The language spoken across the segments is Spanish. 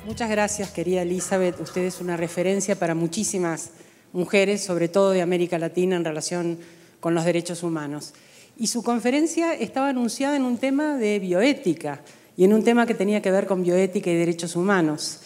Muchas gracias, querida Elizabeth. Usted es una referencia para muchísimas mujeres, sobre todo de América Latina, en relación con los derechos humanos. Y su conferencia estaba anunciada en un tema de bioética y en un tema que tenía que ver con bioética y derechos humanos.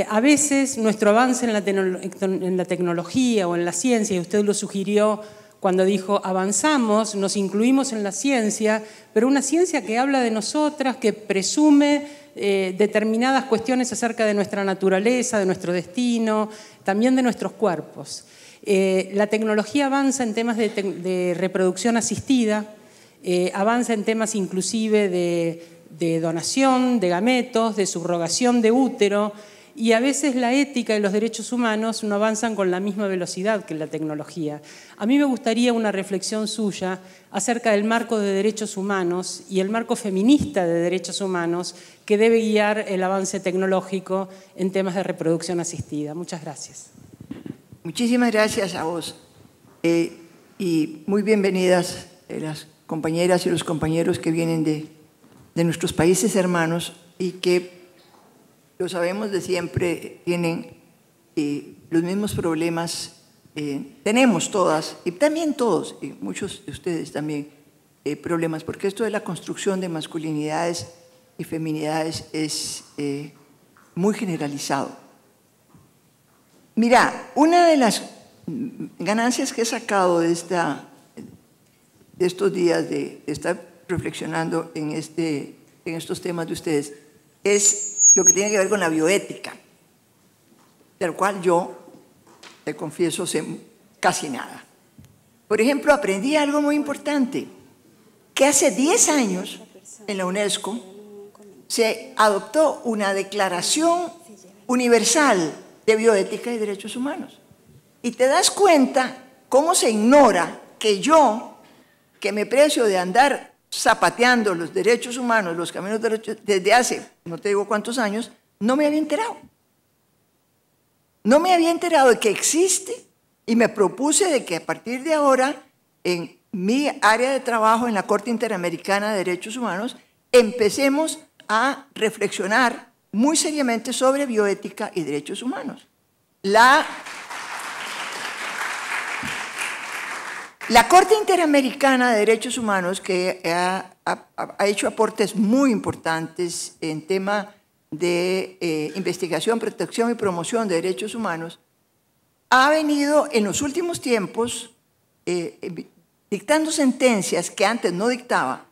A veces nuestro avance en la tecnología o en la ciencia, y usted lo sugirió cuando dijo avanzamos, nos incluimos en la ciencia, pero una ciencia que habla de nosotras, que presume determinadas cuestiones acerca de nuestra naturaleza, de nuestro destino, también de nuestros cuerpos. La tecnología avanza en temas de reproducción asistida, avanza en temas inclusive de donación de gametos, de subrogación de útero, y a veces la ética y los derechos humanos no avanzan con la misma velocidad que la tecnología. A mí me gustaría una reflexión suya acerca del marco de derechos humanos y el marco feminista de derechos humanos que debe guiar el avance tecnológico en temas de reproducción asistida. Muchas gracias. Muchísimas gracias a vos y muy bienvenidas las compañeras y los compañeros que vienen de nuestros países hermanos y que, lo sabemos de siempre, tienen los mismos problemas, tenemos todas, y también todos, y muchos de ustedes también, problemas, porque esto de la construcción de masculinidades y feminidades es muy generalizado. Mira, una de las ganancias que he sacado de estos días de estar reflexionando en estos temas de ustedes es lo que tiene que ver con la bioética, de lo cual yo, te confieso, sé casi nada. Por ejemplo, aprendí algo muy importante, que hace 10 años en la UNESCO se adoptó una declaración universal de bioética y derechos humanos. Y te das cuenta cómo se ignora que yo, que me precio de andar zapateando los derechos humanos, los caminos de derechos, desde hace, no te digo cuántos años, no me había enterado. No me había enterado de que existe y me propuse de que a partir de ahora, en mi área de trabajo en la Corte Interamericana de Derechos Humanos, empecemos a reflexionar muy seriamente sobre bioética y derechos humanos. La Corte Interamericana de Derechos Humanos, que ha hecho aportes muy importantes en tema de investigación, protección y promoción de derechos humanos, ha venido en los últimos tiempos dictando sentencias que antes no dictaba,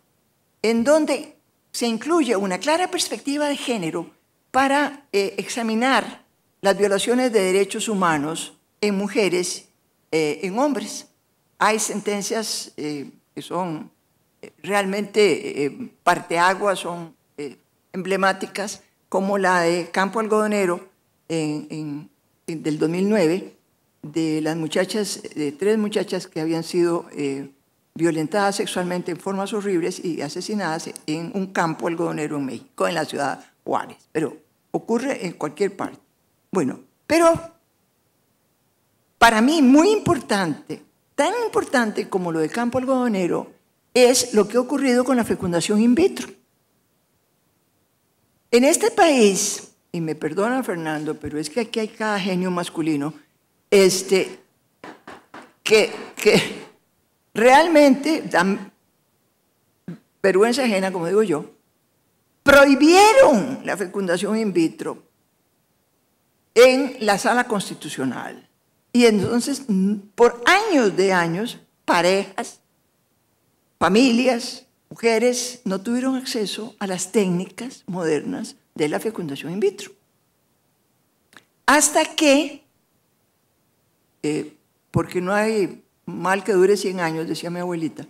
en donde se incluye una clara perspectiva de género para examinar las violaciones de derechos humanos en mujeres, en hombres. Hay sentencias que son realmente parteaguas, son emblemáticas, como la de Campo Algodonero del 2009, de las muchachas, de 3 muchachas que habían sido violentadas sexualmente en formas horribles y asesinadas en un campo algodonero en México, en la ciudad Juárez. Pero ocurre en cualquier parte. Bueno, pero para mí muy importante, tan importante como lo de Campo Algodonero, es lo que ha ocurrido con la fecundación in vitro. En este país, y me perdona Fernando, pero es que aquí hay cada genio masculino, que realmente dan vergüenza ajena, como digo yo, prohibieron la fecundación in vitro en la Sala Constitucional. Y entonces, por años de años, parejas, familias, mujeres no tuvieron acceso a las técnicas modernas de la fecundación in vitro. Hasta que, porque no hay mal que dure 100 años, decía mi abuelita,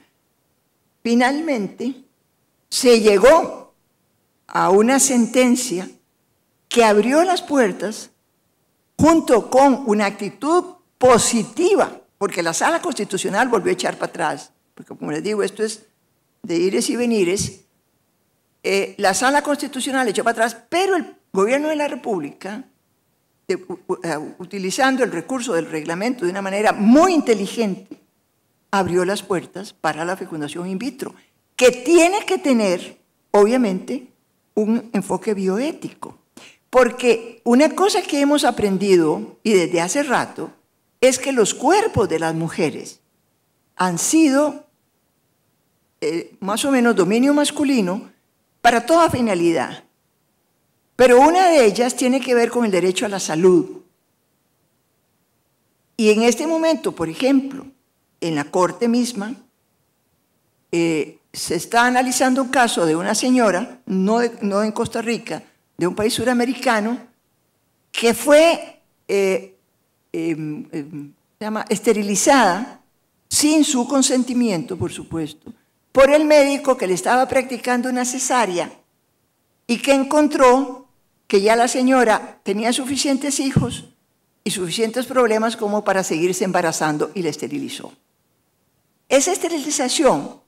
finalmente se llegó a una sentencia que abrió las puertas junto con una actitud positiva, porque la Sala Constitucional volvió a echar para atrás, porque como les digo, esto es de ires y venires. La Sala Constitucional echó para atrás, pero el gobierno de la República, utilizando el recurso del reglamento de una manera muy inteligente, abrió las puertas para la fecundación in vitro, que tiene que tener, obviamente, un enfoque bioético. Porque una cosa que hemos aprendido, y desde hace rato, es que los cuerpos de las mujeres han sido más o menos dominio masculino para toda finalidad. Pero una de ellas tiene que ver con el derecho a la salud. Y en este momento, por ejemplo, en la Corte misma, se está analizando un caso de una señora, no en Costa Rica, de un país suramericano, que fue esterilizada sin su consentimiento, por supuesto, por el médico que le estaba practicando una cesárea y que encontró que ya la señora tenía suficientes hijos y suficientes problemas como para seguirse embarazando y la esterilizó. Esa esterilización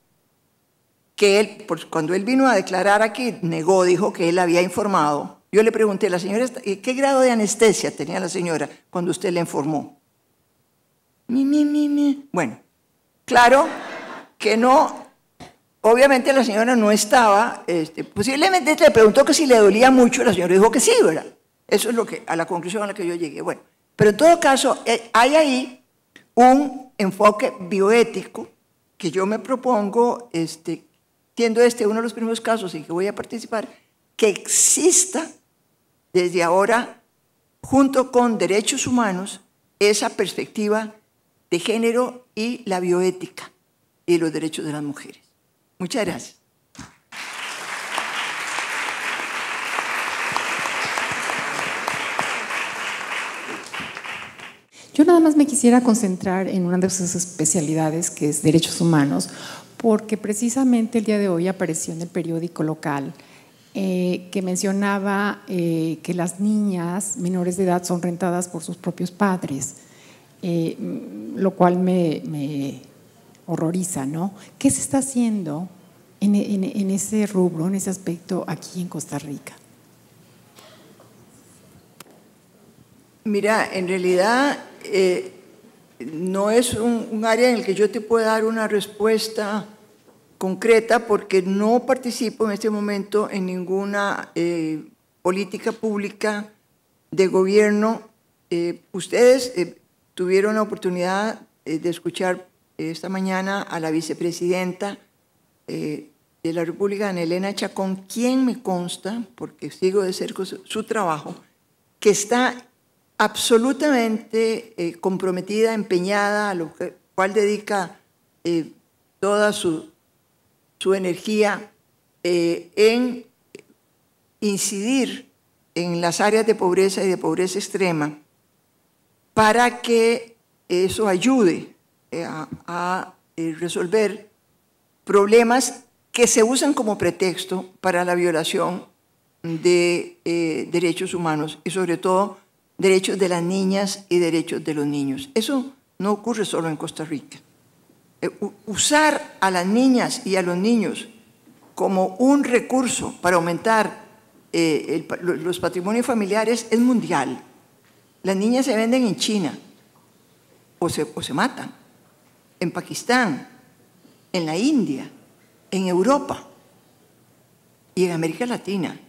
que él, cuando él vino a declarar aquí, negó, dijo que él había informado. Yo le pregunté a la señora, ¿qué grado de anestesia tenía la señora cuando usted le informó? Bueno, claro que no, obviamente la señora no estaba, posiblemente le preguntó que si le dolía mucho, la señora dijo que sí, ¿verdad? Eso es a la conclusión a la que yo llegué. Bueno, pero en todo caso, hay ahí un enfoque bioético que yo me propongo, siendo uno de los primeros casos en que voy a participar, que exista desde ahora, junto con derechos humanos, esa perspectiva de género y la bioética y los derechos de las mujeres. Muchas gracias. Yo nada más me quisiera concentrar en una de sus especialidades, que es derechos humanos, porque precisamente el día de hoy apareció en el periódico local que mencionaba que las niñas menores de edad son rentadas por sus propios padres, lo cual me horroriza, ¿no? ¿Qué se está haciendo en ese rubro, en ese aspecto aquí en Costa Rica? Mira, en realidad no es un área en el que yo te pueda dar una respuesta concreta porque no participo en este momento en ninguna política pública de gobierno. Ustedes tuvieron la oportunidad de escuchar esta mañana a la vicepresidenta de la República, Ana Elena Chacón, quien me consta, porque sigo de cerca su trabajo, que está absolutamente comprometida, empeñada, a lo cual dedica toda su energía en incidir en las áreas de pobreza y de pobreza extrema para que eso ayude a resolver problemas que se usan como pretexto para la violación de derechos humanos y sobre todo derechos de las niñas y derechos de los niños. Eso no ocurre solo en Costa Rica. Usar a las niñas y a los niños como un recurso para aumentar los patrimonios familiares es mundial. Las niñas se venden en China o se matan, en Pakistán, en la India, en Europa y en América Latina.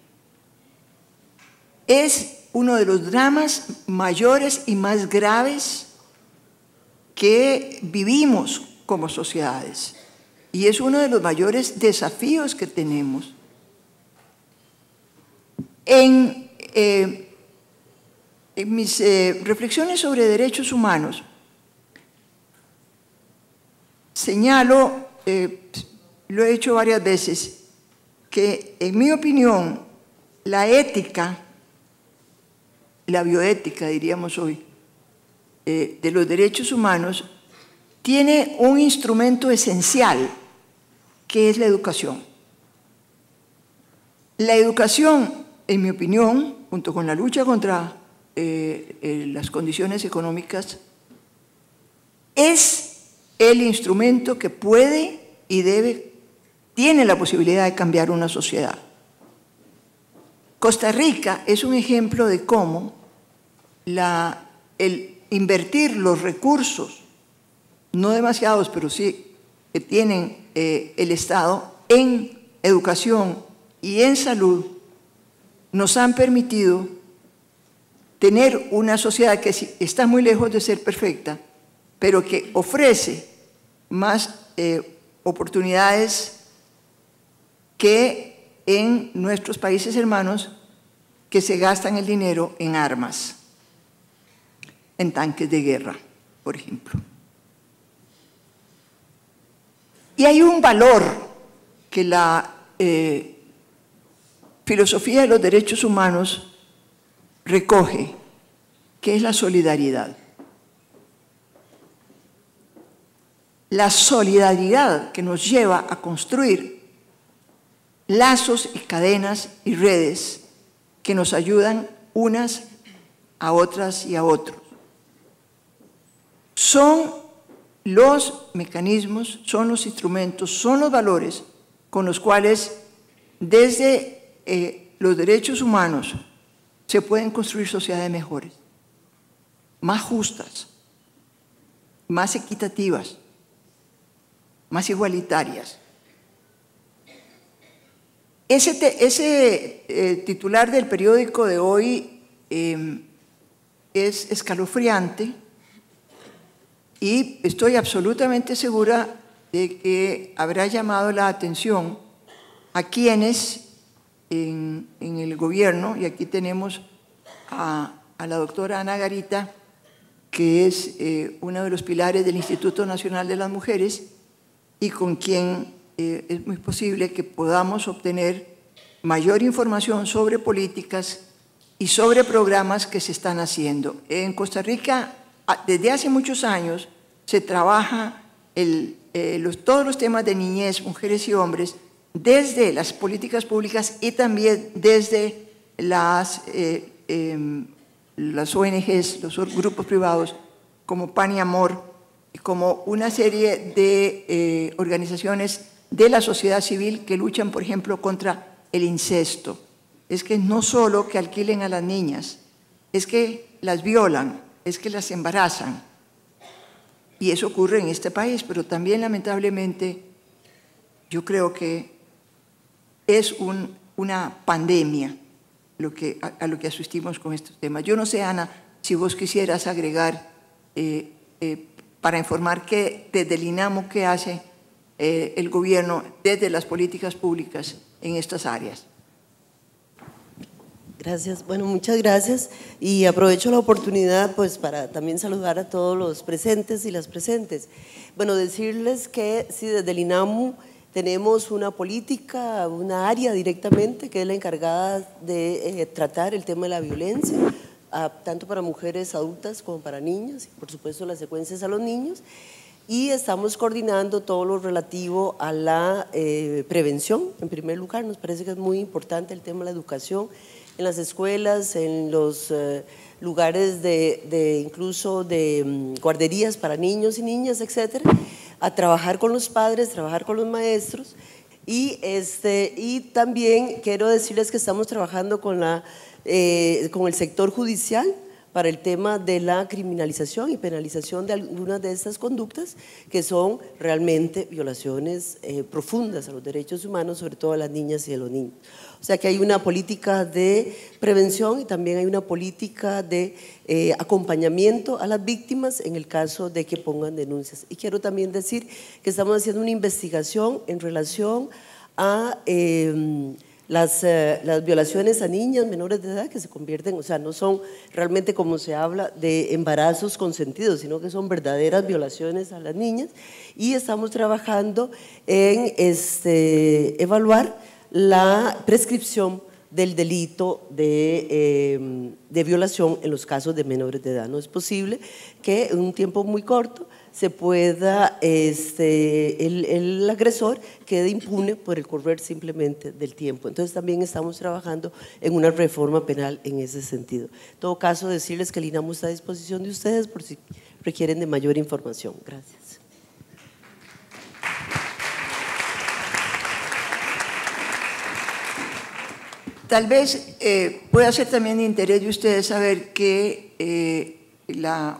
Es uno de los dramas mayores y más graves que vivimos como sociedades. Y es uno de los mayores desafíos que tenemos. En mis reflexiones sobre derechos humanos, señalo, lo he hecho varias veces, que en mi opinión la ética, la bioética diríamos hoy, de los derechos humanos tiene un instrumento esencial que es la educación. La educación, en mi opinión, junto con la lucha contra las condiciones económicas, es el instrumento que puede y tiene la posibilidad de cambiar una sociedad. Costa Rica es un ejemplo de cómo el invertir los recursos, no demasiados, pero sí que tienen el Estado en educación y en salud, nos han permitido tener una sociedad que está muy lejos de ser perfecta, pero que ofrece más oportunidades que en nuestros países hermanos, que se gastan el dinero en armas, en tanques de guerra, por ejemplo. Y hay un valor que la filosofía de los derechos humanos recoge, que es la solidaridad. La solidaridad que nos lleva a construir lazos y cadenas y redes que nos ayudan unas a otras y a otros. Son los mecanismos, son los instrumentos, son los valores con los cuales desde los derechos humanos se pueden construir sociedades mejores, más justas, más equitativas, más igualitarias. Ese titular del periódico de hoy es escalofriante y estoy absolutamente segura de que habrá llamado la atención a quienes en el gobierno, y aquí tenemos a la doctora Ana Garita, que es uno de los pilares del Instituto Nacional de las Mujeres y con quien es muy posible que podamos obtener mayor información sobre políticas y sobre programas que se están haciendo. En Costa Rica, desde hace muchos años, se trabaja todos los temas de niñez, mujeres y hombres, desde las políticas públicas y también desde las ONGs, los grupos privados, como Pan y Amor, y como una serie de organizaciones de la sociedad civil que luchan, por ejemplo, contra el incesto. Es que no solo que alquilen a las niñas, es que las violan, es que las embarazan. Y eso ocurre en este país, pero también lamentablemente yo creo que es una pandemia a lo que asistimos con estos temas. Yo no sé, Ana, si vos quisieras agregar para informar que desde el INAMU qué hace el gobierno desde las políticas públicas en estas áreas. Gracias. Bueno, muchas gracias y aprovecho la oportunidad pues para también saludar a todos los presentes y las presentes. Bueno, decirles que sí, desde el INAMU tenemos una política, una área directamente que es la encargada de tratar el tema de la violencia, tanto para mujeres adultas como para niños, y por supuesto las secuencias a los niños, y estamos coordinando todo lo relativo a la prevención. En primer lugar, nos parece que es muy importante el tema de la educación en las escuelas, en los lugares incluso de guarderías para niños y niñas, etcétera, a trabajar con los padres, trabajar con los maestros, y también quiero decirles que estamos trabajando con el sector judicial para el tema de la criminalización y penalización de algunas de estas conductas que son realmente violaciones profundas a los derechos humanos, sobre todo a las niñas y a los niños. O sea que hay una política de prevención y también hay una política de acompañamiento a las víctimas en el caso de que pongan denuncias. Y quiero también decir que estamos haciendo una investigación en relación a las violaciones a niñas menores de edad que se convierten, o sea, no son realmente como se habla de embarazos consentidos, sino que son verdaderas violaciones a las niñas, y estamos trabajando en evaluar la prescripción del delito de violación en los casos de menores de edad. No es posible que en un tiempo muy corto se pueda, el agresor quede impune por el correr simplemente del tiempo. Entonces también estamos trabajando en una reforma penal en ese sentido. En todo caso, decirles que el INAMU está a disposición de ustedes por si requieren de mayor información. Gracias. Tal vez pueda ser también de interés de ustedes saber que la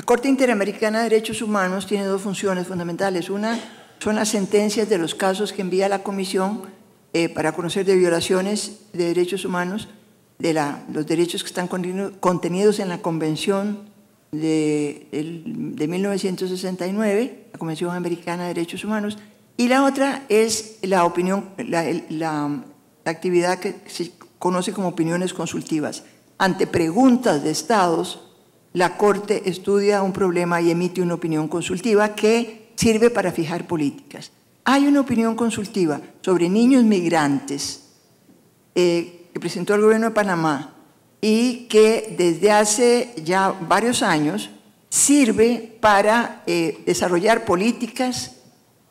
Corte Interamericana de Derechos Humanos tiene dos funciones fundamentales. Una son las sentencias de los casos que envía la Comisión para conocer de violaciones de derechos humanos, los derechos que están contenidos en la Convención de 1969, la Convención Americana de Derechos Humanos, y la otra es la actividad que se conoce como opiniones consultivas. Ante preguntas de estados, la Corte estudia un problema y emite una opinión consultiva que sirve para fijar políticas. Hay una opinión consultiva sobre niños migrantes que presentó el gobierno de Panamá y que desde hace ya varios años sirve para desarrollar políticas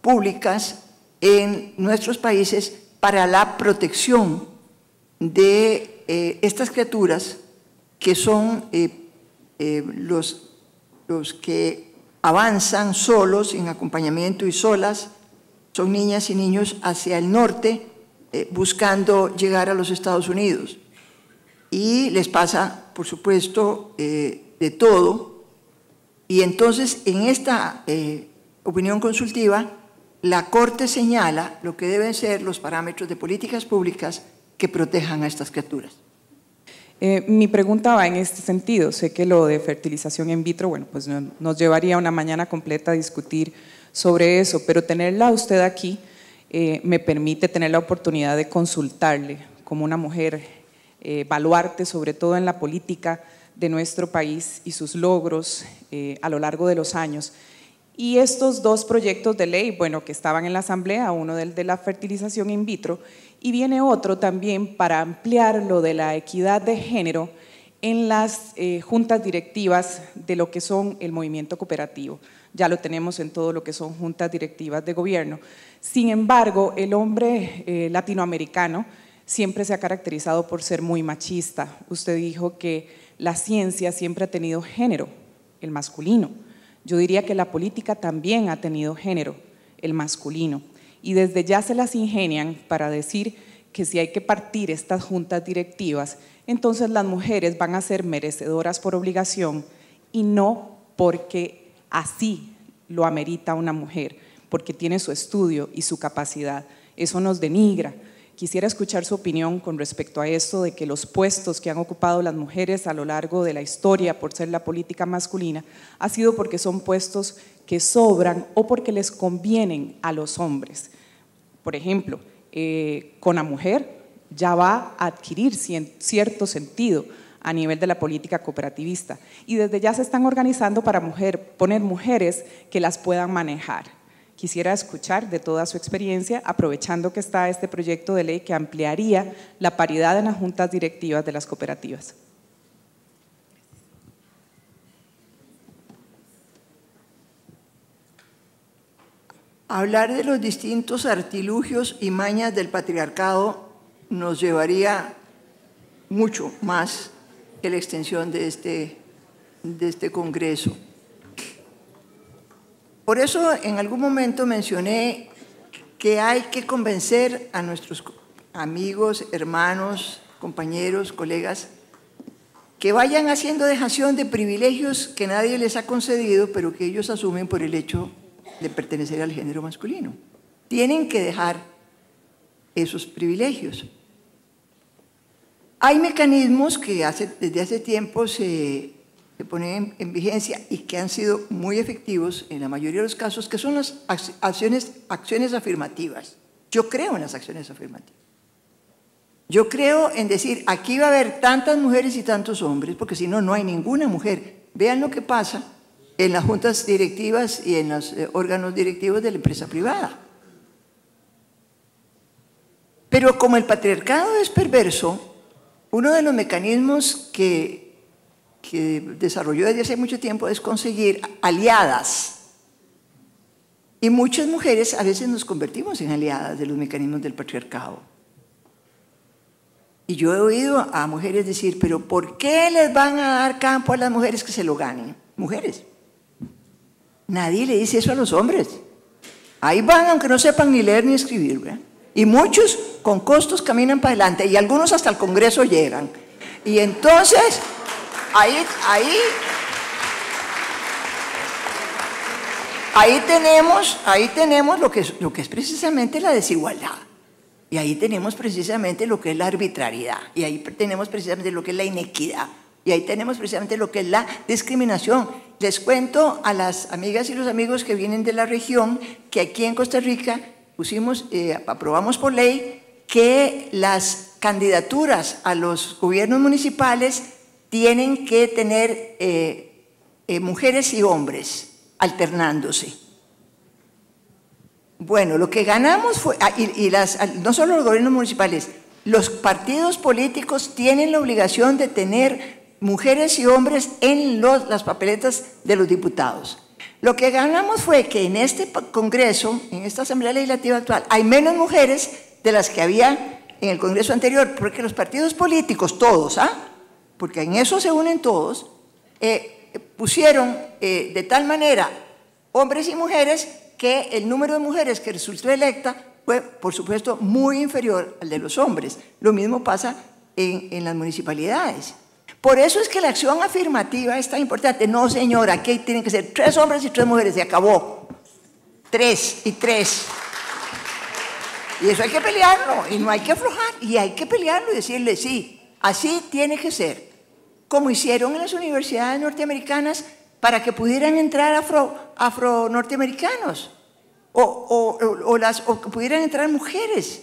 públicas en nuestros países para la protección de estas criaturas que son los que avanzan solos, en acompañamiento y solas, son niñas y niños hacia el norte buscando llegar a los Estados Unidos. Y les pasa, por supuesto, de todo. Y entonces, en esta opinión consultiva, la Corte señala lo que deben ser los parámetros de políticas públicas que protejan a estas criaturas. Mi pregunta va en este sentido. Sé que lo de fertilización in vitro, bueno, pues nos llevaría una mañana completa a discutir sobre eso, pero tenerla a usted aquí me permite tener la oportunidad de consultarle como una mujer baluarte, sobre todo en la política de nuestro país y sus logros a lo largo de los años. Y estos dos proyectos de ley, bueno, que estaban en la Asamblea, uno del de la fertilización in vitro, y viene otro también para ampliar lo de la equidad de género en las juntas directivas de lo que son el movimiento cooperativo. Ya lo tenemos en todo lo que son juntas directivas de gobierno. Sin embargo, el hombre latinoamericano siempre se ha caracterizado por ser muy machista. Usted dijo que la ciencia siempre ha tenido género, el masculino. Yo diría que la política también ha tenido género, el masculino. Y desde ya se las ingenian para decir que si hay que partir estas juntas directivas, entonces las mujeres van a ser merecedoras por obligación y no porque así lo amerita una mujer, porque tiene su estudio y su capacidad. Eso nos denigra. Quisiera escuchar su opinión con respecto a esto de que los puestos que han ocupado las mujeres a lo largo de la historia por ser la política masculina ha sido porque son puestos que sobran o porque les convienen a los hombres. Por ejemplo, con la mujer ya va a adquirir cierto sentido a nivel de la política cooperativista y desde ya se están organizando para poner mujeres que las puedan manejar. Quisiera escuchar de toda su experiencia, aprovechando que está este proyecto de ley que ampliaría la paridad en las juntas directivas de las cooperativas. Hablar de los distintos artilugios y mañas del patriarcado nos llevaría mucho más que la extensión de este Congreso. Por eso en algún momento mencioné que hay que convencer a nuestros amigos, hermanos, compañeros, colegas, que vayan haciendo dejación de privilegios que nadie les ha concedido, pero que ellos asumen por el hecho de pertenecer al género masculino. Tienen que dejar esos privilegios. Hay mecanismos que desde hace tiempo se ponen en vigencia y que han sido muy efectivos en la mayoría de los casos, que son las acciones afirmativas. Yo creo en las acciones afirmativas. Yo creo en decir, aquí va a haber tantas mujeres y tantos hombres, porque si no, no hay ninguna mujer. Vean lo que pasa en las juntas directivas y en los órganos directivos de la empresa privada. Pero como el patriarcado es perverso, uno de los mecanismos que desarrolló desde hace mucho tiempo es conseguir aliadas. Y muchas mujeres a veces nos convertimos en aliadas de los mecanismos del patriarcado. Y yo he oído a mujeres decir, pero ¿por qué les van a dar campo a las mujeres que se lo ganen? Mujeres. Nadie le dice eso a los hombres. Ahí van, aunque no sepan ni leer ni escribir, ¿verdad? Y muchos con costos caminan para adelante y algunos hasta el Congreso llegan. Y entonces, ahí tenemos lo que es precisamente la desigualdad. Y ahí tenemos precisamente lo que es la arbitrariedad, y ahí tenemos precisamente lo que es la inequidad, y ahí tenemos precisamente lo que es la discriminación. Les cuento a las amigas y los amigos que vienen de la región que aquí en Costa Rica aprobamos por ley que las candidaturas a los gobiernos municipales tienen que tener mujeres y hombres alternándose. Bueno, lo que ganamos fue, no solo los gobiernos municipales, los partidos políticos tienen la obligación de tener mujeres y hombres en las papeletas de los diputados. Lo que ganamos fue que en este Congreso, en esta Asamblea Legislativa actual, hay menos mujeres de las que había en el Congreso anterior, porque los partidos políticos, todos, porque en eso se unen todos, pusieron de tal manera hombres y mujeres que el número de mujeres que resultó electa fue, por supuesto, muy inferior al de los hombres. Lo mismo pasa en las municipalidades. Por eso es que la acción afirmativa es tan importante. No, señora, aquí tienen que ser 3 hombres y 3 mujeres, se acabó. 3 y 3. Y eso hay que pelearlo, y no hay que aflojar, y hay que pelearlo y decirle, sí, así tiene que ser. Como hicieron en las universidades norteamericanas para que pudieran entrar afro-norteamericanos, o que pudieran entrar mujeres.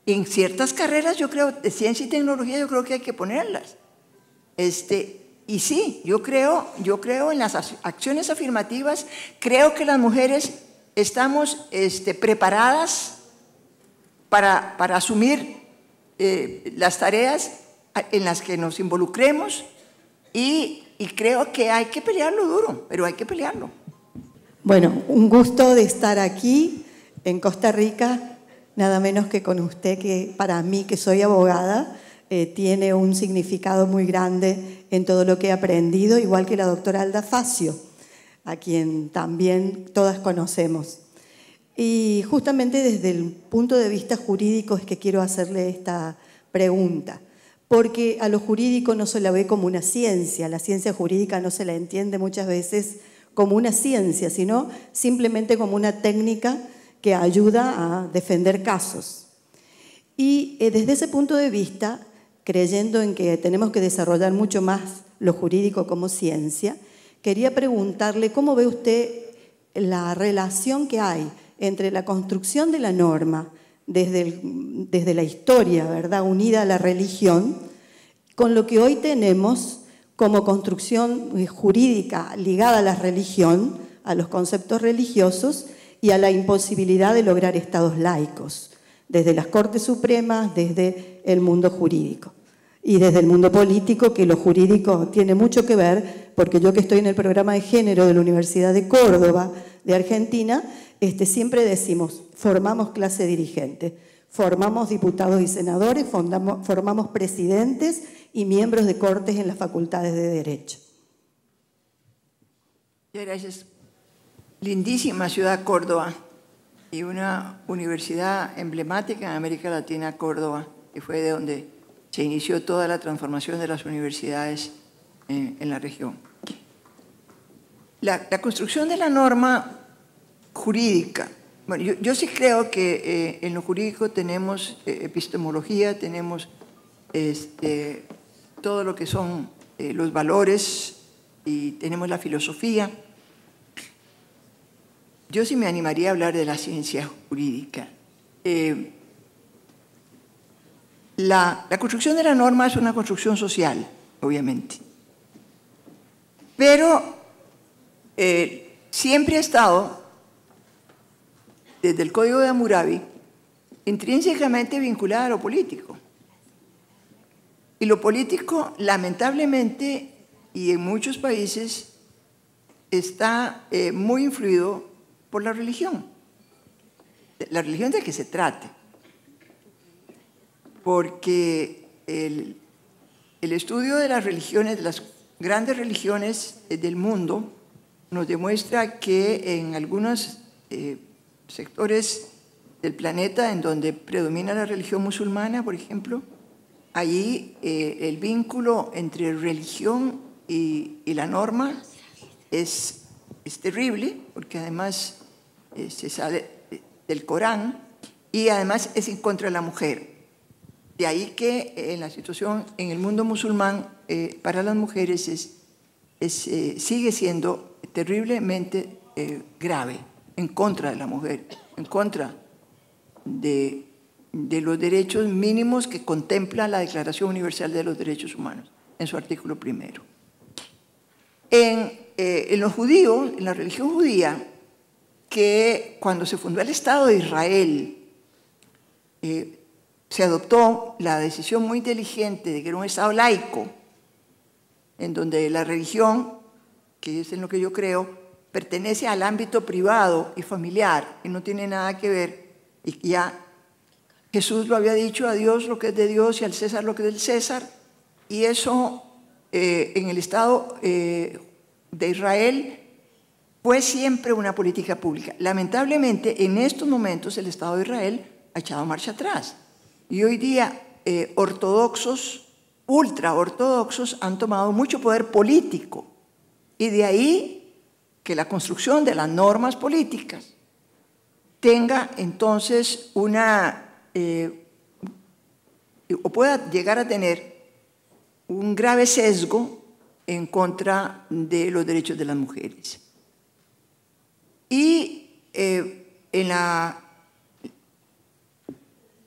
En ciertas carreras, yo creo, de ciencia y tecnología, yo creo que hay que ponerlas. Y sí, yo creo en las acciones afirmativas, creo que las mujeres estamos preparadas para asumir las tareas en las que nos involucremos, y creo que hay que pelearlo duro, pero hay que pelearlo. Bueno, un gusto de estar aquí en Costa Rica, nada menos que con usted, que para mí, que soy abogada, tiene un significado muy grande en todo lo que he aprendido, igual que la doctora Alda Facio, a quien también todas conocemos. Y justamente desde el punto de vista jurídico es que quiero hacerle esta pregunta, porque a lo jurídico no se la ve como una ciencia, la ciencia jurídica no se la entiende muchas veces como una ciencia, sino simplemente como una técnica que ayuda a defender casos. Y desde ese punto de vista, creyendo en que tenemos que desarrollar mucho más lo jurídico como ciencia, quería preguntarle cómo ve usted la relación que hay entre la construcción de la norma desde la historia, ¿verdad?, unida a la religión, con lo que hoy tenemos como construcción jurídica ligada a la religión, a los conceptos religiosos y a la imposibilidad de lograr estados laicos, desde las Cortes Supremas, desde el mundo jurídico y desde el mundo político, que lo jurídico tiene mucho que ver, porque yo que estoy en el programa de género de la Universidad de Córdoba, de Argentina, siempre decimos, formamos clase dirigente, formamos diputados y senadores, formamos presidentes y miembros de cortes en las facultades de Derecho. Gracias. Lindísima ciudad Córdoba, y una universidad emblemática en América Latina, Córdoba, que fue de donde se inició toda la transformación de las universidades en la región. La construcción de la norma jurídica. Bueno, yo sí creo que en lo jurídico tenemos epistemología, tenemos todo lo que son los valores, y tenemos la filosofía. Yo sí me animaría a hablar de la ciencia jurídica. La construcción de la norma es una construcción social, obviamente, pero siempre ha estado, desde el Código de Hammurabi, intrínsecamente vinculada a lo político. Y lo político, lamentablemente, y en muchos países, está muy influido por la religión de que se trate. Porque el estudio de las religiones, de las grandes religiones del mundo, nos demuestra que en algunos sectores del planeta en donde predomina la religión musulmana, por ejemplo, allí el vínculo entre religión y la norma es terrible, porque además se sale del Corán, y además es en contra de la mujer. De ahí que la situación en el mundo musulmán para las mujeres sigue siendo terriblemente grave, en contra de la mujer, en contra de los derechos mínimos que contempla la Declaración Universal de los Derechos Humanos, en su artículo 1. En los judíos, en la religión judía, que cuando se fundó el Estado de Israel, se adoptó la decisión muy inteligente de que era un Estado laico, en donde la religión, que es en lo que yo creo, pertenece al ámbito privado y familiar y no tiene nada que ver, y ya Jesús lo había dicho, a Dios lo que es de Dios y al César lo que es del César, y eso en el Estado de Israel fue siempre una política pública. Lamentablemente, en estos momentos el Estado de Israel ha echado marcha atrás. Y hoy día ortodoxos, ultraortodoxos, han tomado mucho poder político. Y de ahí que la construcción de las normas políticas tenga entonces o pueda llegar a tener un grave sesgo en contra de los derechos de las mujeres. Y en la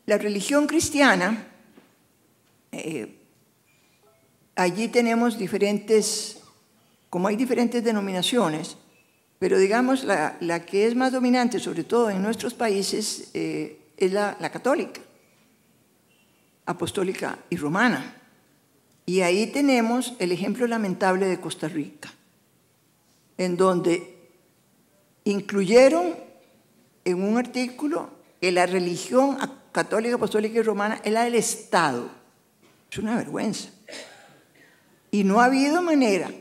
religión cristiana, allí tenemos diferentes, como hay diferentes denominaciones, pero digamos la que es más dominante, sobre todo en nuestros países, es la católica, apostólica y romana. Y ahí tenemos el ejemplo lamentable de Costa Rica, en donde incluyeron en un artículo que la religión católica, apostólica y romana es la del Estado. Es una vergüenza. Y no ha habido manera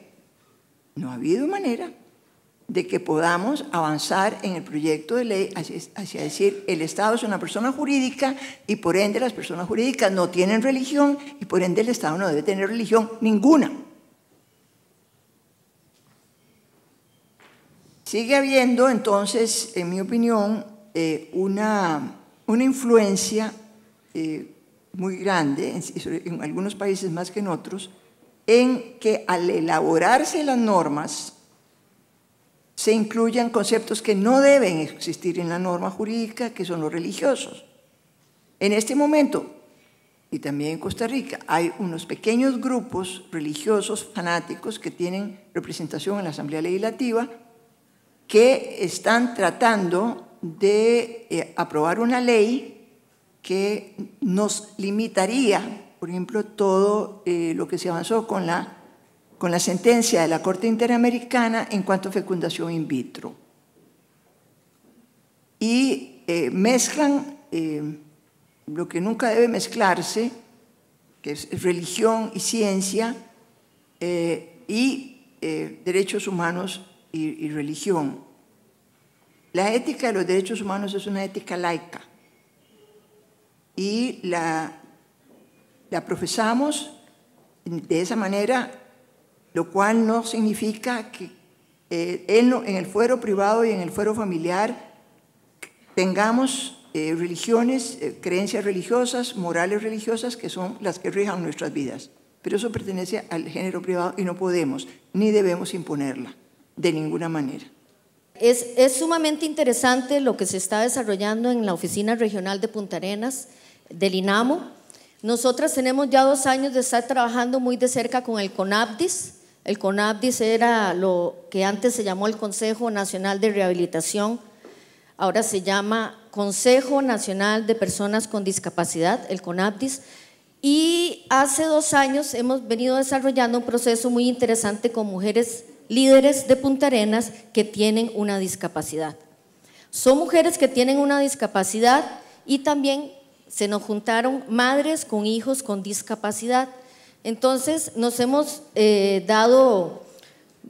de que podamos avanzar en el proyecto de ley hacia decir el Estado es una persona jurídica y por ende las personas jurídicas no tienen religión y por ende el Estado no debe tener religión ninguna. Sigue habiendo entonces, en mi opinión, una influencia muy grande, en algunos países más que en otros, en que al elaborarse las normas se incluyan conceptos que no deben existir en la norma jurídica, que son los religiosos. En este momento, y también en Costa Rica, hay unos pequeños grupos religiosos fanáticos que tienen representación en la Asamblea Legislativa que están tratando de aprobar una ley que nos limitaría, por ejemplo, todo lo que se avanzó con la sentencia de la Corte Interamericana en cuanto a fecundación in vitro. Y mezclan lo que nunca debe mezclarse, que es religión y ciencia, y derechos humanos y religión. La ética de los derechos humanos es una ética laica y la profesamos de esa manera, lo cual no significa que en el fuero privado y en el fuero familiar tengamos religiones, creencias religiosas, morales religiosas, que son las que rijan nuestras vidas. Pero eso pertenece al género privado y no podemos ni debemos imponerla de ninguna manera. Es sumamente interesante lo que se está desarrollando en la Oficina Regional de Punta Arenas del INAMU. Nosotras tenemos ya 2 años de estar trabajando muy de cerca con el CONAPDIS. El CONAPDIS era lo que antes se llamó el Consejo Nacional de Rehabilitación, ahora se llama Consejo Nacional de Personas con Discapacidad, el CONAPDIS, y hace 2 años hemos venido desarrollando un proceso muy interesante con mujeres líderes de Punta Arenas que tienen una discapacidad. Son mujeres que tienen una discapacidad y también se nos juntaron madres con hijos con discapacidad. Entonces nos hemos dado,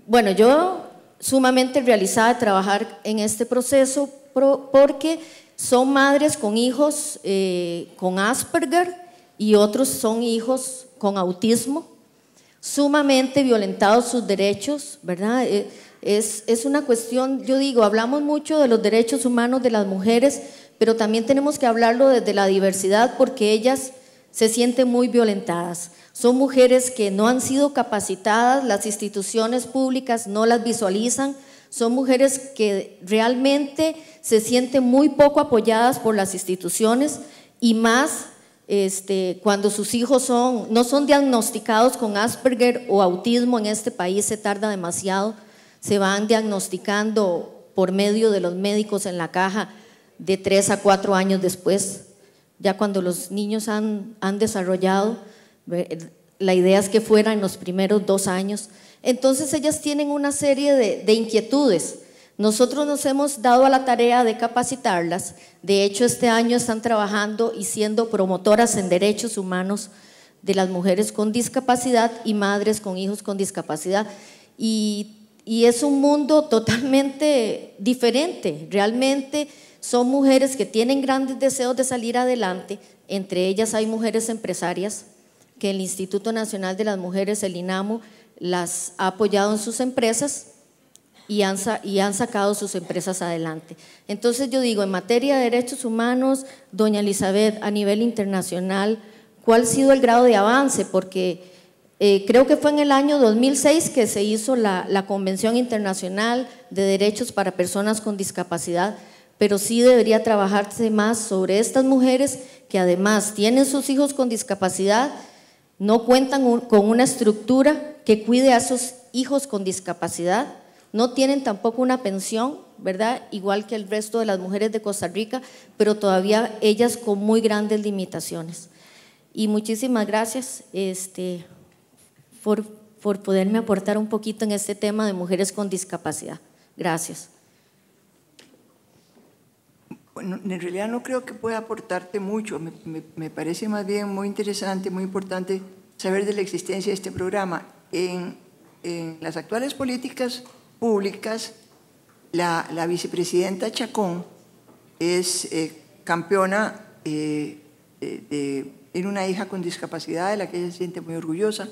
bueno, yo sumamente realizada de trabajar en este proceso porque son madres con hijos con Asperger y otros son hijos con autismo, sumamente violentados sus derechos, ¿verdad? Es una cuestión, yo digo, hablamos mucho de los derechos humanos de las mujeres, pero también tenemos que hablarlo desde la diversidad porque ellas se sienten muy violentadas. Son mujeres que no han sido capacitadas, las instituciones públicas no las visualizan, son mujeres que realmente se sienten muy poco apoyadas por las instituciones y más cuando sus hijos no son diagnosticados con Asperger o autismo. En este país se tarda demasiado, se van diagnosticando por medio de los médicos en la caja de 3 a 4 años después, ya cuando los niños han desarrollado. La idea es que fuera en los primeros 2 años. Entonces ellas tienen una serie de inquietudes. Nosotros nos hemos dado a la tarea de capacitarlas. De hecho, este año están trabajando y siendo promotoras en derechos humanos de las mujeres con discapacidad y madres con hijos con discapacidad. Y es un mundo totalmente diferente. Realmente son mujeres que tienen grandes deseos de salir adelante. Entre ellas hay mujeres empresarias que el Instituto Nacional de las Mujeres, el INAMU, las ha apoyado en sus empresas y han sacado sus empresas adelante. Entonces yo digo, en materia de derechos humanos, doña Elizabeth, a nivel internacional, ¿cuál ha sido el grado de avance? Porque creo que fue en el año 2006 que se hizo la Convención Internacional de Derechos para Personas con Discapacidad, pero sí debería trabajarse más sobre estas mujeres que además tienen sus hijos con discapacidad, no cuentan con una estructura que cuide a sus hijos con discapacidad, no tienen tampoco una pensión, ¿verdad? Igual que el resto de las mujeres de Costa Rica, pero todavía ellas con muy grandes limitaciones. Y muchísimas gracias por poderme aportar un poquito en este tema de mujeres con discapacidad. Gracias. Bueno, en realidad no creo que pueda aportarte mucho. Me parece más bien muy interesante, muy importante saber de la existencia de este programa. En las actuales políticas públicas, la vicepresidenta Chacón es campeona en una hija con discapacidad de la que ella se siente muy orgullosa.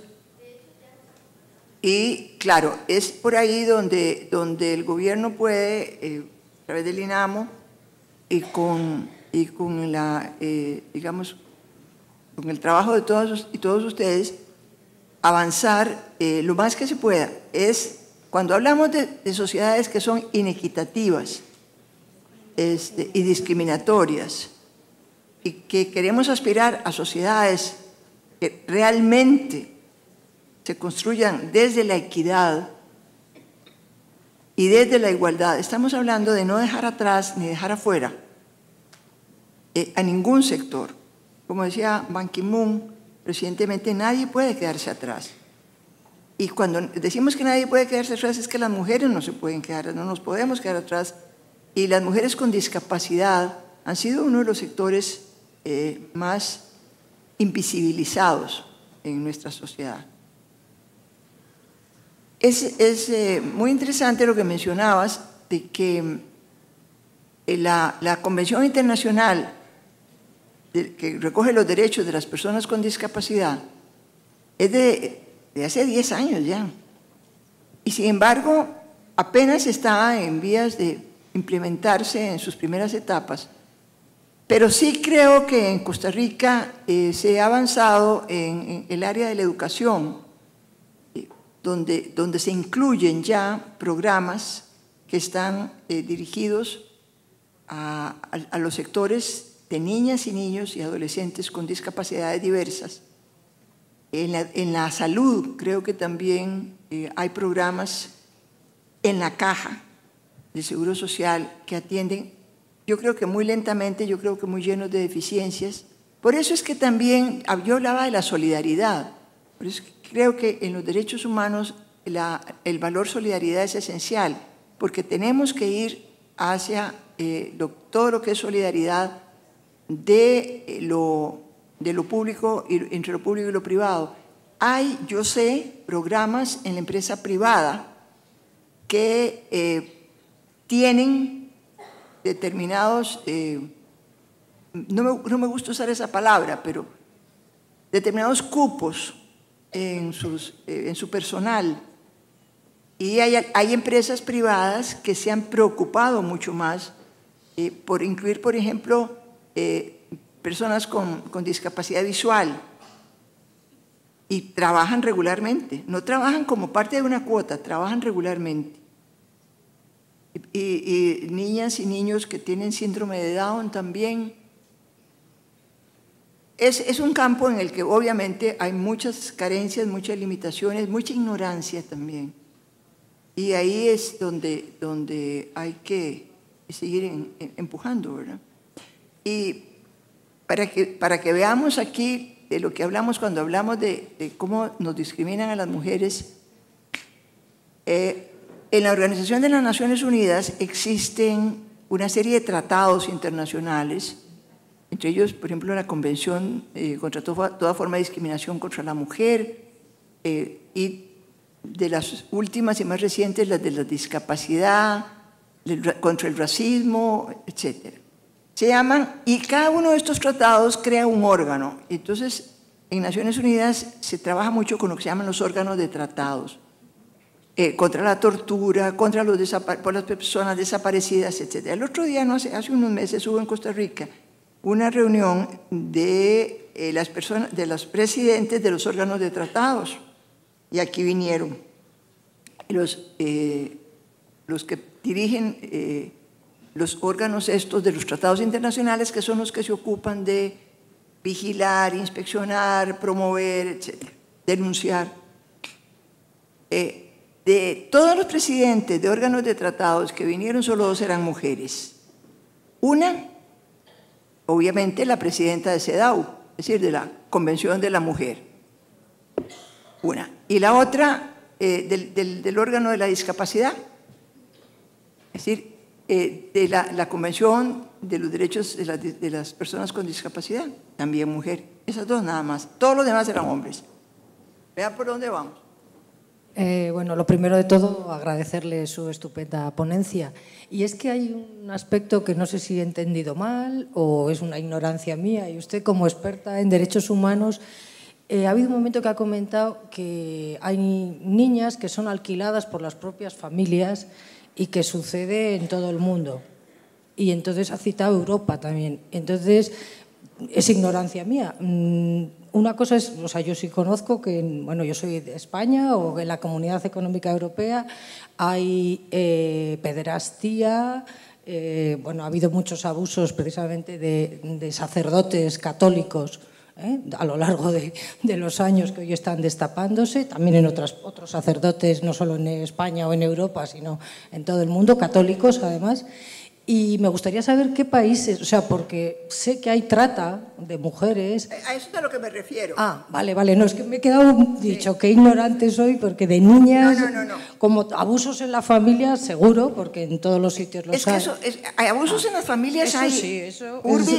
Y claro, es por ahí donde el gobierno puede, a través del INAMO, y con digamos, con el trabajo de todos ustedes, avanzar lo más que se pueda. Es cuando hablamos de sociedades que son inequitativas y discriminatorias, y que queremos aspirar a sociedades que realmente se construyan desde la equidad y desde la igualdad, estamos hablando de no dejar atrás ni dejar afuera a ningún sector. Como decía Ban Ki-moon recientemente, nadie puede quedarse atrás. Y cuando decimos que nadie puede quedarse atrás es que las mujeres no se pueden quedar, no nos podemos quedar atrás. Y las mujeres con discapacidad han sido uno de los sectores más invisibilizados en nuestra sociedad. Es muy interesante lo que mencionabas de que la Convención Internacional que recoge los derechos de las personas con discapacidad es de hace 10 años ya. Y sin embargo, apenas está en vías de implementarse en sus primeras etapas. Pero sí creo que en Costa Rica se ha avanzado en el área de la educación, donde se incluyen ya programas que están dirigidos a los sectores de niñas y niños y adolescentes con discapacidades diversas. En la salud creo que también hay programas en la caja de Seguro Social que atienden, yo creo que muy lentamente, yo creo que muy llenos de deficiencias. Por eso es que también yo hablaba de la solidaridad. Por eso creo que en los derechos humanos el valor solidaridad es esencial, porque tenemos que ir hacia todo lo que es solidaridad de lo público, entre lo público y lo privado. Hay, yo sé, programas en la empresa privada que tienen determinados, no me gusta usar esa palabra, pero determinados cupos en su personal. Y hay empresas privadas que se han preocupado mucho más por incluir, por ejemplo, personas con discapacidad visual, y trabajan regularmente, no trabajan como parte de una cuota, trabajan regularmente. Y niñas y niños que tienen síndrome de Down también. Es un campo en el que obviamente hay muchas carencias, muchas limitaciones, mucha ignorancia también. Y ahí es donde hay que seguir empujando, ¿verdad? Y para que veamos aquí de lo que hablamos cuando hablamos de cómo nos discriminan a las mujeres, en la Organización de las Naciones Unidas existen una serie de tratados internacionales, entre ellos, por ejemplo, la Convención contra toda forma de discriminación contra la mujer, y de las últimas y más recientes, las de la discapacidad, contra el racismo, etc. Se llaman, y cada uno de estos tratados crea un órgano. Entonces, en Naciones Unidas se trabaja mucho con lo que se llaman los órganos de tratados, contra la tortura, por las personas desaparecidas, etc. El otro día, hace unos meses, hubo en Costa Rica una reunión de los presidentes de los órganos de tratados, y aquí vinieron los que dirigen los órganos estos de los tratados internacionales, que son los que se ocupan de vigilar, inspeccionar, promover, etc., denunciar. De todos los presidentes de órganos de tratados que vinieron, solo 2 eran mujeres. Una, obviamente, la presidenta de CEDAW, es decir, de la Convención de la Mujer. Una. Y la otra, del órgano de la discapacidad, es decir, de la Convención de los Derechos de las Personas con Discapacidad, también mujer. Esas 2 nada más. Todos los demás eran hombres. Vean por dónde vamos. Bueno, lo primero de todo, agradecerle su estupenda ponencia. Y es que hay un aspecto que no sé si he entendido mal o es una ignorancia mía, y usted, como experta en derechos humanos, ha habido un momento que ha comentado que hay niñas que son alquiladas por las propias familias y que sucede en todo el mundo. Y entonces ha citado Europa también. Entonces, es ignorancia mía. Una cosa es, o sea, yo sí conozco que, bueno, yo soy de España, o en la Comunidad Económica Europea hay pederastía, bueno, ha habido muchos abusos precisamente de sacerdotes católicos a lo largo de los años, que hoy están destapándose, también en otros sacerdotes, no solo en España o en Europa, sino en todo el mundo, católicos además. Y me gustaría saber qué países, o sea, porque sé que hay trata de mujeres. A eso es a lo que me refiero. Ah, vale, no, es que me he quedado dicho, qué ignorante soy, porque de niñas, no. como abusos en la familia, seguro, porque en todos los sitios los hay. Hay abusos en las familias, eso hay sí, eso, urbi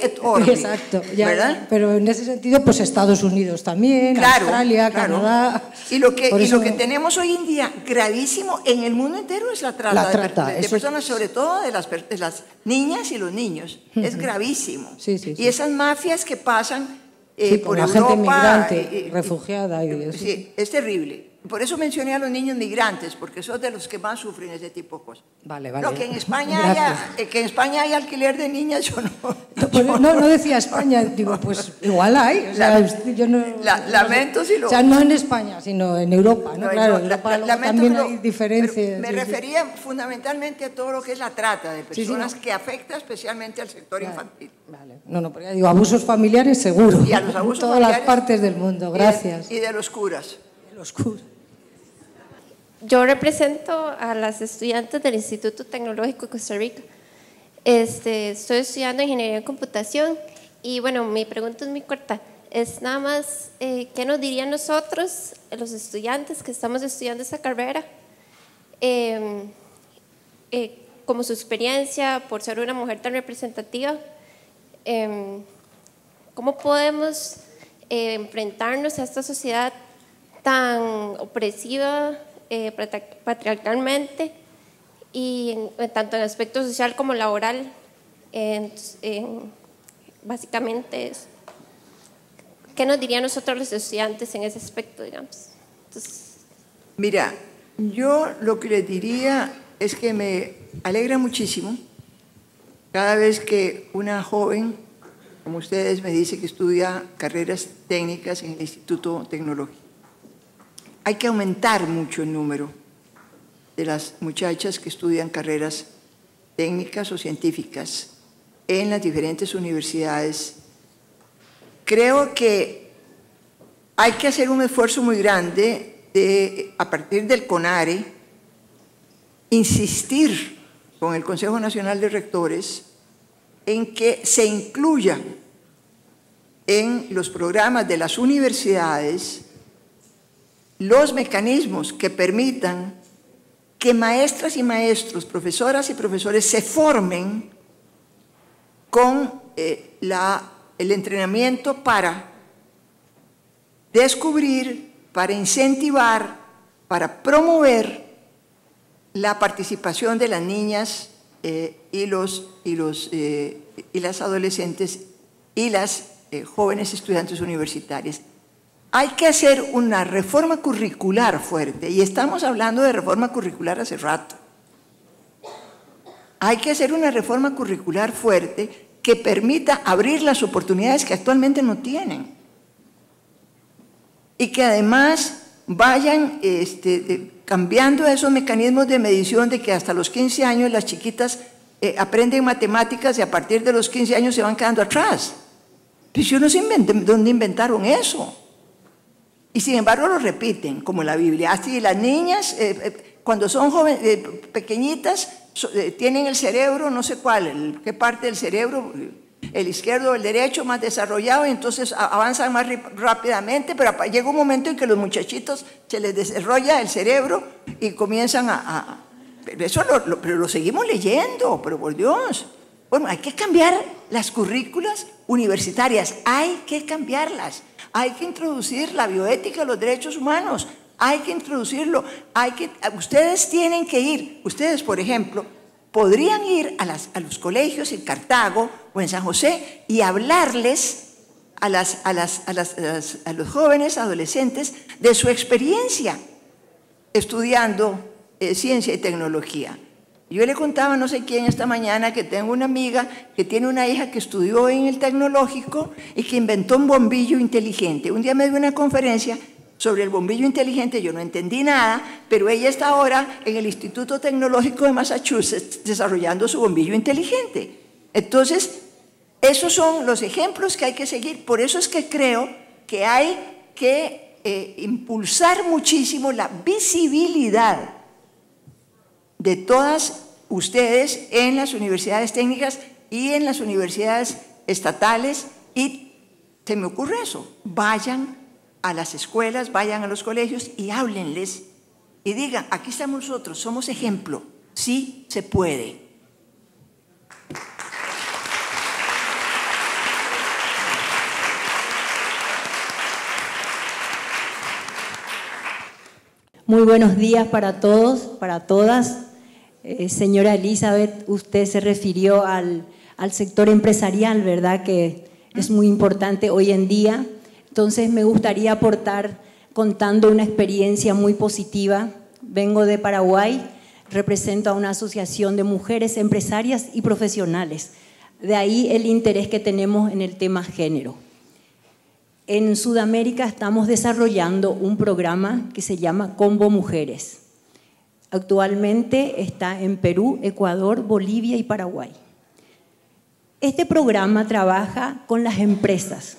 et orbi. Exacto, ya, ¿verdad? Pero en ese sentido, pues Estados Unidos también, claro, Australia, claro. Canadá. Y lo que tenemos hoy en día gravísimo en el mundo entero es la trata, de personas, sobre todo de las niñas y los niños. Es gravísimo. Sí. Y esas mafias que pasan por la Europa, gente migrante, refugiada. Sí, es terrible. Por eso mencioné a los niños migrantes, porque son de los que más sufren ese tipo de cosas. Vale. No, que en España haya alquiler de niñas, yo no. No decía España, digo, pues igual hay. O sea, yo no, lamento si lo... O sea, no en España, sino en Europa, ¿no? Claro, en Europa también hay diferencias. Me refería fundamentalmente a todo lo que es la trata de personas, que afecta especialmente al sector infantil. Vale. No, porque ya digo, abusos familiares seguro. Y a los abusos en todas las partes del mundo, gracias. Y de los curas. Yo represento a las estudiantes del Instituto Tecnológico de Costa Rica. Estoy estudiando Ingeniería en Computación y bueno, mi pregunta es muy corta. Es nada más, ¿qué nos dirían nosotros, los estudiantes que estamos estudiando esta carrera, como su experiencia por ser una mujer tan representativa? ¿Cómo podemos enfrentarnos a esta sociedad tan opresiva, patriarcalmente, y tanto en aspecto social como laboral? Básicamente es, ¿qué nos dirían nosotros los estudiantes en ese aspecto, digamos? Entonces, mira, yo lo que les diría es que me alegra muchísimo cada vez que una joven, como ustedes, me dice que estudia carreras técnicas en el Instituto Tecnológico, hay que aumentar mucho el número de las muchachas que estudian carreras técnicas o científicas en las diferentes universidades. Creo que hay que hacer un esfuerzo muy grande de, a partir del CONARE, insistir con el Consejo Nacional de Rectores en que se incluya en los programas de las universidades los mecanismos que permitan que maestras y maestros, profesoras y profesores se formen con el entrenamiento para descubrir, para incentivar, para promover la participación de las niñas y las adolescentes y las jóvenes estudiantes universitarias. Hay que hacer una reforma curricular fuerte, y estamos hablando de reforma curricular hace rato. Hay que hacer una reforma curricular fuerte que permita abrir las oportunidades que actualmente no tienen. Y que además vayan cambiando esos mecanismos de medición de que hasta los 15 años las chiquitas aprenden matemáticas y a partir de los 15 años se van quedando atrás. Pues yo no sé dónde inventaron eso. Y sin embargo lo repiten, como la Biblia. Así las niñas, cuando son jóvenes, pequeñitas, tienen el cerebro, no sé cuál, qué parte del cerebro, el izquierdo o el derecho más desarrollado, y entonces avanzan más rápidamente, pero llega un momento en que los muchachitos se les desarrolla el cerebro y comienzan pero lo seguimos leyendo, pero por Dios. Bueno, hay que cambiar las currículas universitarias, hay que cambiarlas. Hay que introducir la bioética, los derechos humanos, hay que introducirlo, ustedes tienen que ir, ustedes por ejemplo, podrían ir a los colegios en Cartago o en San José y hablarles a los jóvenes adolescentes de su experiencia estudiando ciencia y tecnología. Yo le contaba a no sé quién esta mañana que tengo una amiga que tiene una hija que estudió en el tecnológico y que inventó un bombillo inteligente. Un día me dio una conferencia sobre el bombillo inteligente, yo no entendí nada, pero ella está ahora en el Instituto Tecnológico de Massachusetts desarrollando su bombillo inteligente. Entonces, esos son los ejemplos que hay que seguir. Por eso es que creo que hay que impulsar muchísimo la visibilidad de todas ustedes en las universidades técnicas y en las universidades estatales, y se me ocurre eso, vayan a las escuelas, vayan a los colegios y háblenles y digan, aquí estamos nosotros, somos ejemplo, sí se puede. Muy buenos días para todos, para todas. Señora Elizabeth, usted se refirió al sector empresarial, ¿verdad? Que es muy importante hoy en día. Entonces me gustaría aportar contando una experiencia muy positiva. Vengo de Paraguay, represento a una asociación de mujeres empresarias y profesionales. De ahí el interés que tenemos en el tema género. En Sudamérica estamos desarrollando un programa que se llama Combo Mujeres. Actualmente está en Perú, Ecuador, Bolivia y Paraguay. Este programa trabaja con las empresas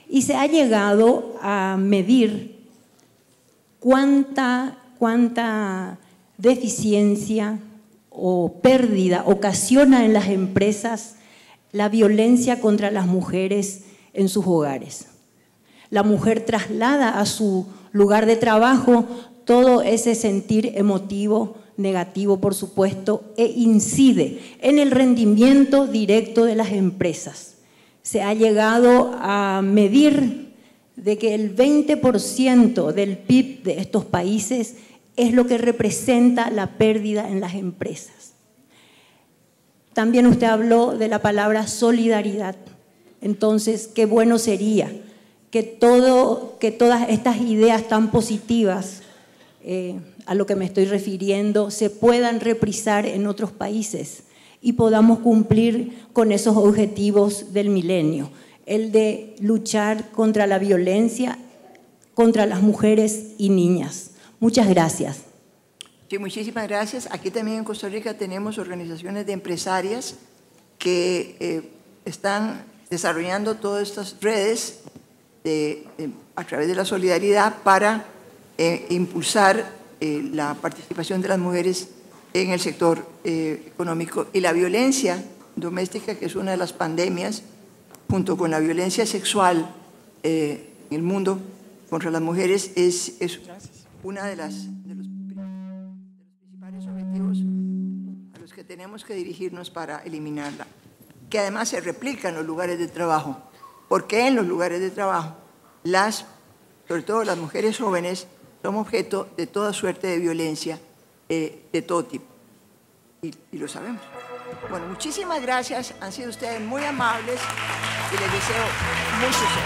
y se ha llegado a medir cuánta deficiencia o pérdida ocasiona en las empresas la violencia contra las mujeres en sus hogares. La mujer traslada a su lugar de trabajo todo ese sentir emotivo, negativo por supuesto, e incide en el rendimiento directo de las empresas. Se ha llegado a medir de que el 20% del PIB de estos países es lo que representa la pérdida en las empresas. También usted habló de la palabra solidaridad. Entonces, qué bueno sería que todas estas ideas tan positivas a lo que me estoy refiriendo se puedan reprisar en otros países y podamos cumplir con esos objetivos del milenio, el de luchar contra la violencia contra las mujeres y niñas. Muchas gracias. Sí, muchísimas gracias. Aquí también en Costa Rica tenemos organizaciones de empresarias que están desarrollando todas estas redes a través de la solidaridad para impulsar la participación de las mujeres en el sector económico. Y la violencia doméstica, que es una de las pandemias, junto con la violencia sexual en el mundo contra las mujeres, es una de los principales objetivos a los que tenemos que dirigirnos para eliminarla, que además se replica en los lugares de trabajo, porque en los lugares de trabajo, sobre todo las mujeres jóvenes, son objeto de toda suerte de violencia de todo tipo, y lo sabemos. Bueno, muchísimas gracias, han sido ustedes muy amables y les deseo mucho éxito.